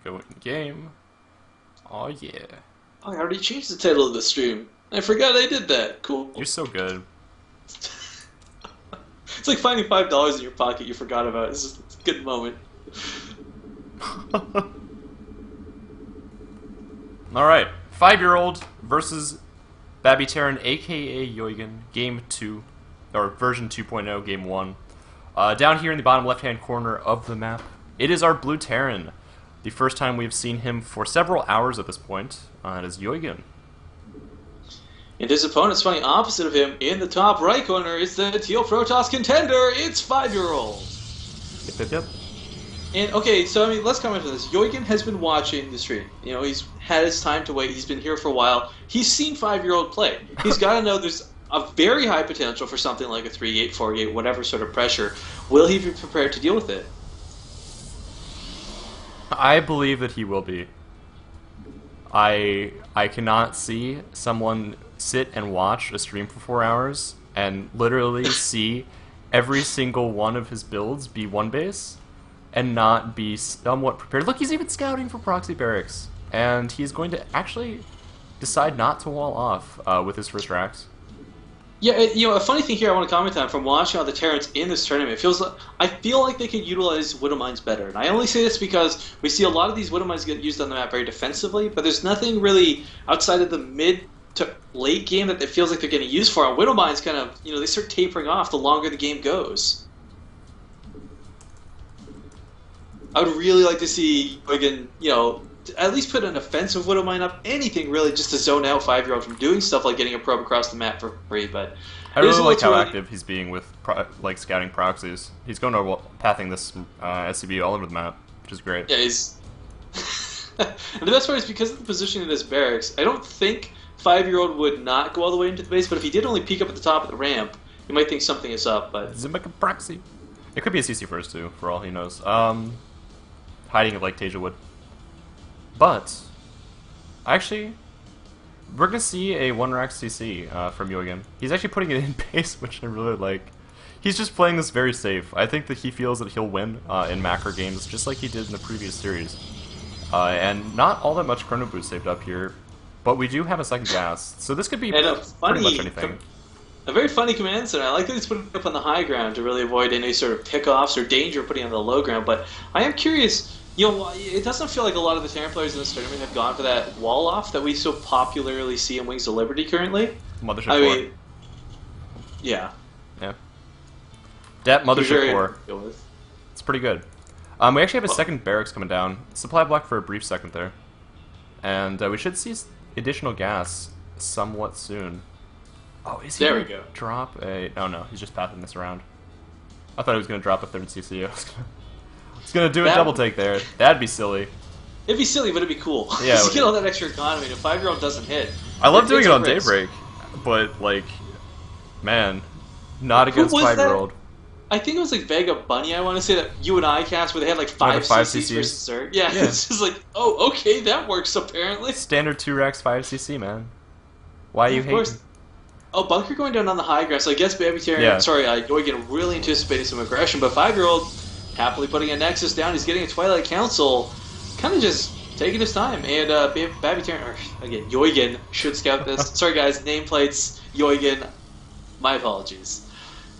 go in game. Oh yeah. Oh, I already changed the title of the stream. I forgot I did that. Cool. You're so good. It's like finding $5 in your pocket you forgot about. It's just a good moment. Alright. Fiveyearold versus Babbyterran, aka Yoigen, game 2, or version 2.0, game 1. Down here in the bottom left-hand corner of the map, it is our blue Terran. The first time we've seen him for several hours at this point. It is Yoigen. And his opponent's playing opposite of him in the top right corner is the Teal Protoss contender. It's Fiveyearold. Yep. And okay, so I mean, let's comment on this. Yoigen has been watching the stream. You know, he's had his time to wait. He's been here for a while. He's seen Fiveyearold play. He's got to know there's a very high potential for something like a 3-gate, 4-gate, whatever sort of pressure. Will he be prepared to deal with it? I believe that he will be. I cannot see someone sit and watch a stream for 4 hours and literally see every single one of his builds be one base and not be somewhat prepared. Look, he's even scouting for proxy barracks, and he's going to actually decide not to wall off with his first racks. Yeah, you know, a funny thing here I want to comment on from watching all the Terrans in this tournament, I feel like they could utilize Widow Mines better. And I only say this because we see a lot of these Widow Mines get used on the map very defensively, but there's nothing really outside of the mid to late game that it feels like they're getting used for. And Widow Mines kind of, you know, they start tapering off the longer the game goes. I would really like to see Yoigen, you know, at least put an offensive Widow Mine up, anything really, just to zone out Fiveyearold from doing stuff like getting a probe across the map for free. But I really like how active he's being with like scouting proxies. He's going to pathing this SCB all over the map, which is great. Yeah, he's. And the best part is because of the position in his barracks, I don't think Fiveyearold would not go all the way into the base, but if he did only peek up at the top of the ramp, you might think something is up. But Zimbica proxy. It could be a CC first too, for all he knows. Hiding it like Tasia would. But, actually, we're going to see a 1-rack CC from Yoigen. He's actually putting it in base, which I really like. He's just playing this very safe. I think that he feels that he'll win in macro games, just like he did in the previous series. And not all that much chrono boost saved up here, but we do have a second gas, so this could be pretty much anything. A very funny command center. I like that he's putting it up on the high ground to really avoid any sort of pickoffs or danger putting it on the low ground, but I am curious. You know, it doesn't feel like a lot of the Terran players in this tournament have gone for that wall off that we so popularly see in Wings of Liberty currently. Mothership I core. mean, yeah. Yeah. That Mothership core. It's pretty good. We actually have a second barracks coming down. Supply block for a brief second there. And we should see additional gas somewhat soon. Oh, is he going to drop a... Oh no, he's just pathing this around. I thought he was going to drop a third CC. He's gonna do a double take there. That'd be silly. It'd be silly, but it'd be cool. Yeah, you get all that extra economy. And if Fiveyearold doesn't hit, I love doing it on Daybreak, but like, man, not against Fiveyearold. I think it was like Vega Bunny. I want to say that you and I cast where they had like 5 CCs versus Zerg. Yeah, it's just like, oh, okay, that works apparently. Standard 2 racks 5 CC, man. Why are you hating? Oh, Bunker going down on the high ground. So I guess Babbyterran, sorry, Yoigen really anticipating some aggression, but Fiveyearold happily putting a Nexus down. He's getting a Twilight Council, kind of just taking his time. And Babbyterran, or again, Yoigen should scout this. Sorry guys, nameplates, Yoigen, my apologies.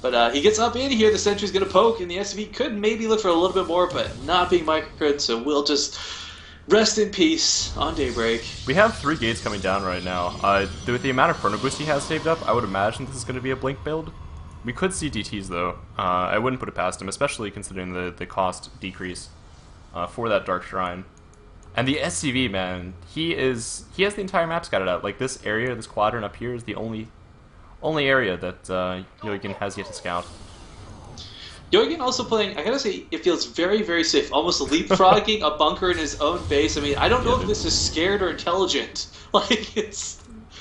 But he gets up in here, the sentry's going to poke, and the SV could maybe look for a little bit more, but not being microcrit, so we'll just rest in peace on Daybreak. We have 3 gates coming down right now. With the amount of chrono boost he has saved up, I would imagine this is going to be a blink build. We could see DTs though. I wouldn't put it past him, especially considering the cost decrease for that Dark Shrine. And the SCV, man, he has the entire map scouted out. Like this area, this quadrant up here is the only area that Yoigen has yet to scout. Yoigen also playing, I gotta say, it feels very, very safe. Almost leapfrogging a bunker in his own base. I mean, I don't know if this is scared or intelligent. Like,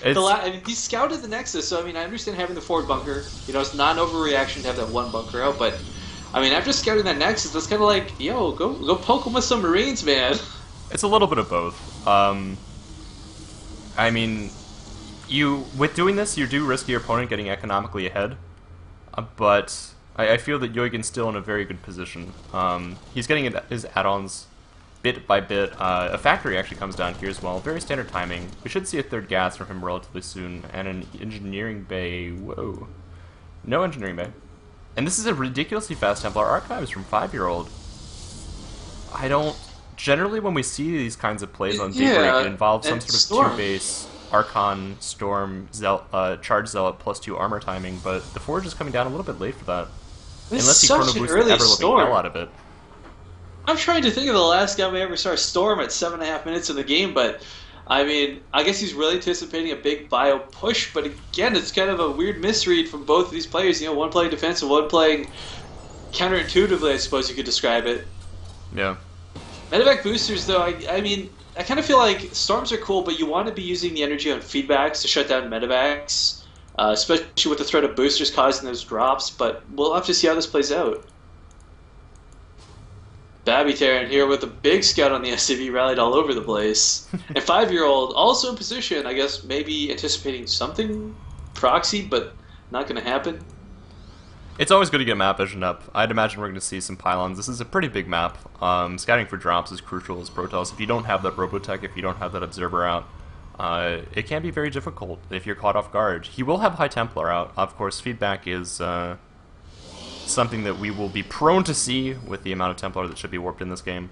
I mean, he scouted the Nexus, so I mean, I understand having the forward bunker. You know, it's not an overreaction to have that one bunker out, but I mean, after scouting that Nexus, that's kind of like, yo, go poke him with some Marines, man. It's a little bit of both. I mean, with doing this, you do risk your opponent getting economically ahead, but I feel that Yoigen's still in a very good position. He's getting his add-ons bit by bit. A factory actually comes down here as well. Very standard timing. We should see a third gas from him relatively soon, and an engineering bay. Whoa. No engineering bay. And this is a ridiculously fast Templar Archives from Fiveyearold. I don't... Generally, when we see these kinds of plays on Daybreak, it involves some sort of 2-base Archon, Storm, Charge Zealot +2 armor timing, but the Forge is coming down a little bit late for that. Unless he Chrono Boosts the ever-looking hell out of it. I'm trying to think of the last guy we ever saw Storm at 7.5 minutes in the game, but I mean, I guess he's really anticipating a big bio push, but again, it's kind of a weird misread from both of these players. You know, one playing defensive, one playing counterintuitively, I suppose you could describe it. Yeah. Medevac boosters, though, I mean, I kind of feel like Storms are cool, but you want to be using the energy on feedbacks to shut down Medevacs, especially with the threat of boosters causing those drops, but we'll have to see how this plays out. Babbyterran here with a big scout on the SCV, rallied all over the place. And Fiveyearold also in position, I guess maybe anticipating something proxy, but not going to happen. It's always good to get map vision up. I'd imagine we're going to see some pylons. This is a pretty big map. Scouting for drops is crucial as Protoss. If you don't have that Robotech, if you don't have that Observer out, it can be very difficult if you're caught off guard. He will have High Templar out. Of course, feedback is something that we will be prone to see with the amount of Templar that should be warped in this game.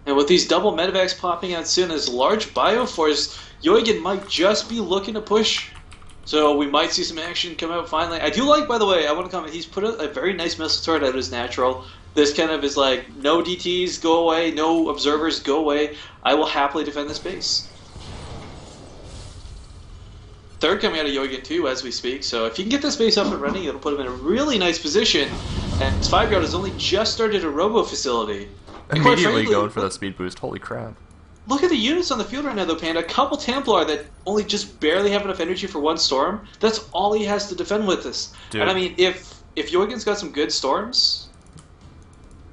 And with these double Medevacs popping out soon as large Bioforce, Yoigen might just be looking to push. So we might see some action come out finally. I do like, by the way, I want to comment, he's put a very nice missile turret out of his natural. This kind of is like, no DTs, go away, no observers, go away. I will happily defend this base. Third coming out of Yoigen too as we speak, so if you can get this base up and running, it'll put him in a really nice position. And Fiveyearold has only just started a robo facility. Immediately going for that speed boost, holy crap. Look at the units on the field right now, though, Panda. A couple Templar that only just barely have enough energy for one Storm. That's all he has to defend with this. Dude. And I mean, if Yoigen's got some good Storms...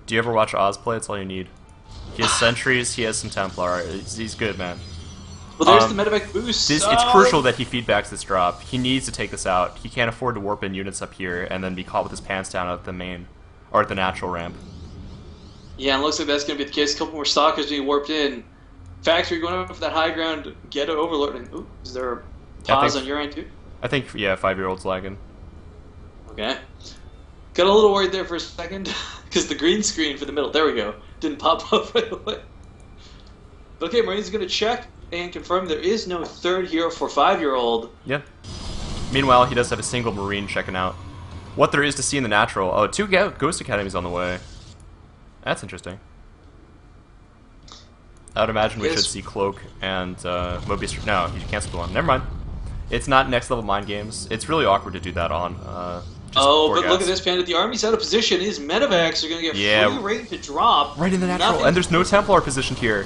Do you ever watch Oz play? It's all you need. He has Sentries, he has some Templar. He's good, man. Well, there's the Medevac boost. It's crucial that he feedbacks this drop. He needs to take this out. He can't afford to warp in units up here and then be caught with his pants down at the main, or at the natural ramp. Yeah, and it looks like that's going to be the case. A couple more Stalkers being warped in. Factory going up for that high ground, get an overlord. And, ooh, is there a pause on your end too? I think, yeah, Fiveyearold's lagging. Okay. Got a little worried there for a second, because the green screen for the middle, there we go, didn't pop up right away. But okay, Marine's going to check and confirm there is no third hero for Fiveyearold. Yeah. Meanwhile, he does have a single Marine checking out what there is to see in the natural. Oh, 2 Ghost Academies on the way. That's interesting. I would imagine we should see Cloak and Mobius. No, he canceled one. Never mind. It's not next level mind games. It's really awkward to do that on. But look at this, Panda. The army's out of position. His Medevacs are going to get free rate to drop. Right in the natural. And there's no Templar positioned here.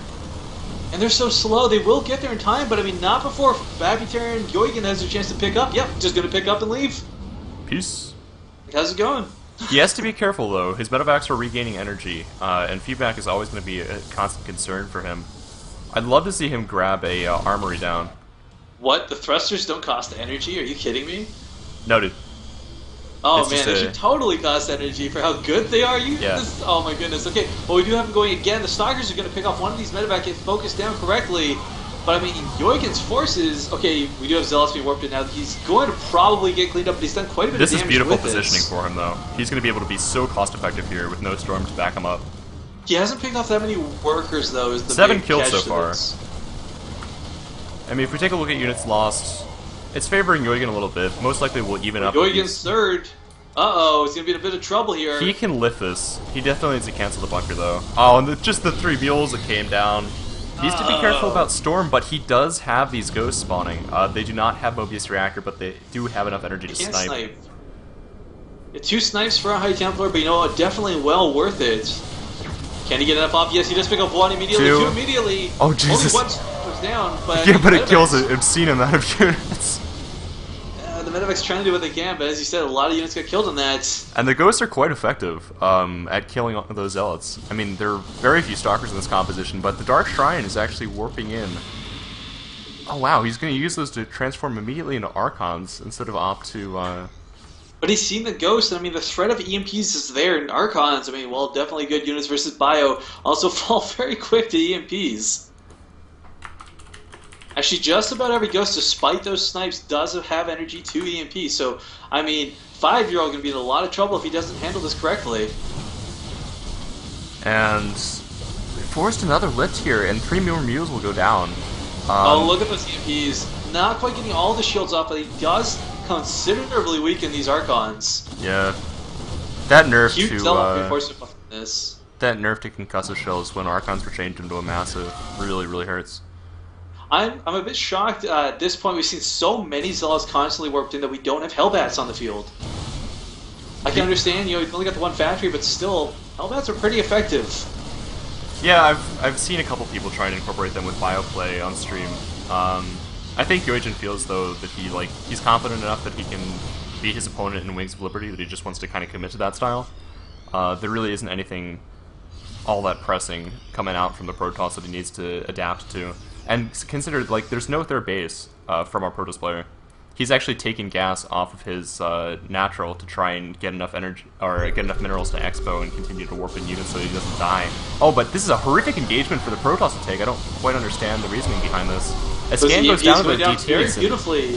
And they're so slow. They will get there in time, but I mean, not before Babbyterran and Yoigen has a chance to pick up. Yep, just going to pick up and leave. Peace. How's it going? He has to be careful, though. His Medevacs are regaining energy, and feedback is always going to be a constant concern for him. I'd love to see him grab a armory down. What? The thrusters don't cost energy? Are you kidding me? Noted. Oh man, they should totally cost energy for how good they are. Oh my goodness. Okay, well we do have them going again. The Stalkers are going to pick off one of these Medevac if focused down correctly. But I mean, Yoigen's forces, okay, we do have Zealots being warped in now. He's going to probably get cleaned up, but he's done quite a bit of damage with this. This is beautiful positioning for him, though. He's going to be able to be so cost-effective here with no Storm to back him up. He hasn't picked off that many workers, though. Is the 7 kills so far. I mean, if we take a look at units lost, it's favoring Yoigen a little bit. Most likely we'll even up. Yoigen's third. Uh-oh, he's going to be in a bit of trouble here. He can lift this. He definitely needs to cancel the bunker, though. Oh, and just the 3 mules that came down. He needs to be careful about Storm, but he does have these ghosts spawning. They do not have Mobius Reactor, but they do have enough energy to snipe. Yeah, 2 snipes for a High Templar, but you know what? Definitely well worth it. Can he get enough off? Yes, he does pick up 1 immediately, 2 immediately. Oh, Jesus. Only 1 goes down, but... Yeah, but it kills an obscene amount of units. The Medevac's trying to do what they can, but as you said, a lot of units got killed in that. And the ghosts are quite effective at killing those zealots. I mean, there are very few stalkers in this composition, but the Dark Shrine is actually warping in. Oh wow, he's going to use those to transform immediately into Archons instead of opt to... But But he's seen the Ghost, and I mean, the threat of EMPs is there, and Archons, I mean, well, definitely good units versus Bio, also fall very quick to EMPs. Actually, just about every Ghost, despite those snipes, does have energy to EMP, so, I mean, Fiveyearold going to be in a lot of trouble if he doesn't handle this correctly. And forced another lift here, and 3 more mules will go down. Oh, look at those EMPs. Not quite getting all the shields off, but he does considerably weaken these Archons. Yeah. That nerf that nerf to concussive shells when Archons were changed into a massive really hurts. I'm a bit shocked at this point. We've seen so many Zealots constantly warped in that we don't have Hellbats on the field. I can understand, you know, you've only got the one factory, but still, Hellbats are pretty effective. Yeah, I've seen a couple people trying to incorporate them with bioplay on stream. I think Yoigen feels though that he's confident enough that he can beat his opponent in Wings of Liberty, that he just wants to kind of commit to that style. There really isn't anything all that pressing coming out from the Protoss that he needs to adapt to. And consider, like, there's no third base from our Protoss player. He's actually taking gas off of his natural to try and get enough energy or get enough minerals to expo and continue to warp in units so he doesn't die. Oh, but this is a horrific engagement for the Protoss to take. I don't quite understand the reasoning behind this. As scan goes down to the DTs very beautifully.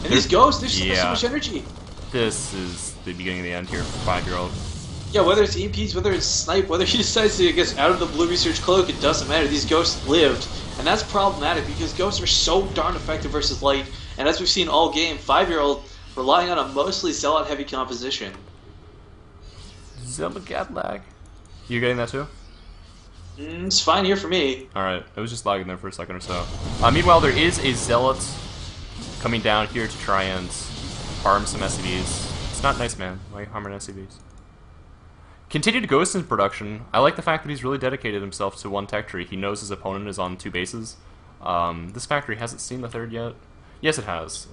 And these Ghosts, they just have so much energy. This is the beginning of the end here for Fiveyearold. Yeah, whether it's EMPs, whether it's Snipe, whether he decides to get out of the Blue Research Cloak, it doesn't matter. These Ghosts lived. And that's problematic because Ghosts are so darn effective versus Light. And as we've seen all game, Fiveyearold relying on a mostly Zealot-heavy composition. Zealot gat lag. You getting that too? It's fine here for me. Alright, it was just lagging there for a second or so. Meanwhile, there is a Zealot coming down here to try and farm some SCVs. It's not nice, man. Why are you harming SCVs? Continued Ghost in production. I like the fact that he's really dedicated himself to one tech tree. He knows his opponent is on 2 bases. This factory hasn't seen the 3rd yet. Yes, it has.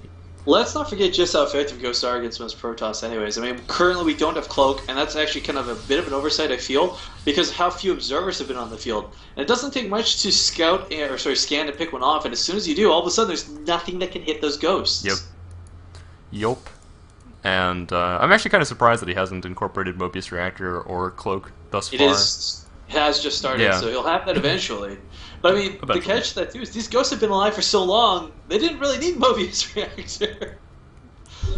Let's not forget just how effective Ghosts are against most Protoss anyways. I mean, currently we don't have Cloak, and that's actually kind of a bit of an oversight, I feel, because how few observers have been on the field. And it doesn't take much to scan to pick one off, and as soon as you do, all of a sudden there's nothing that can hit those Ghosts. Yep. And I'm actually kind of surprised that he hasn't incorporated Mobius Reactor or Cloak thus far. It has just started, so he'll have that eventually. But I mean, the catch to that too is these Ghosts have been alive for so long, they didn't really need Mobius Reactor.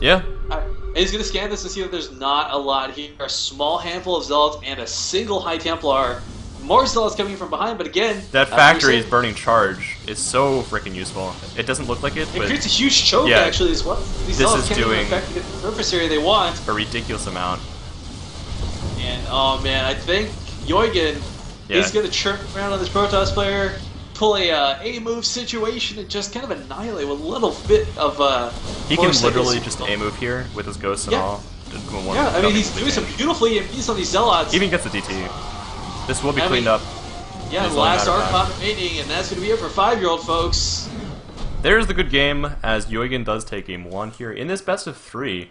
Yeah. And he's going to scan this and see that there's not a lot here. A small handful of Zealots and a single High Templar. More Zealots coming from behind, but again... That factory is burning charge. It's so freaking useful. It doesn't look like it, but... It creates a huge choke, actually, as well. These Zealots can't even effectively get the surface area they want. A ridiculous amount. And, oh man, I think Yoigen... He's going to churn around on this Protoss player, pull a A-move situation, and just kind of annihilate with a little bit of he can literally just A-move here with his Ghosts and all. Yeah, I mean, he's doing some beautiful EMPs on these Zealots. Even gets the DT. This will be cleaned up. Yeah, the last Archon remaining, and that's going to be it for Fiveyearold, folks. There's the good game, as Yoigen does take game 1 here in this best of 3.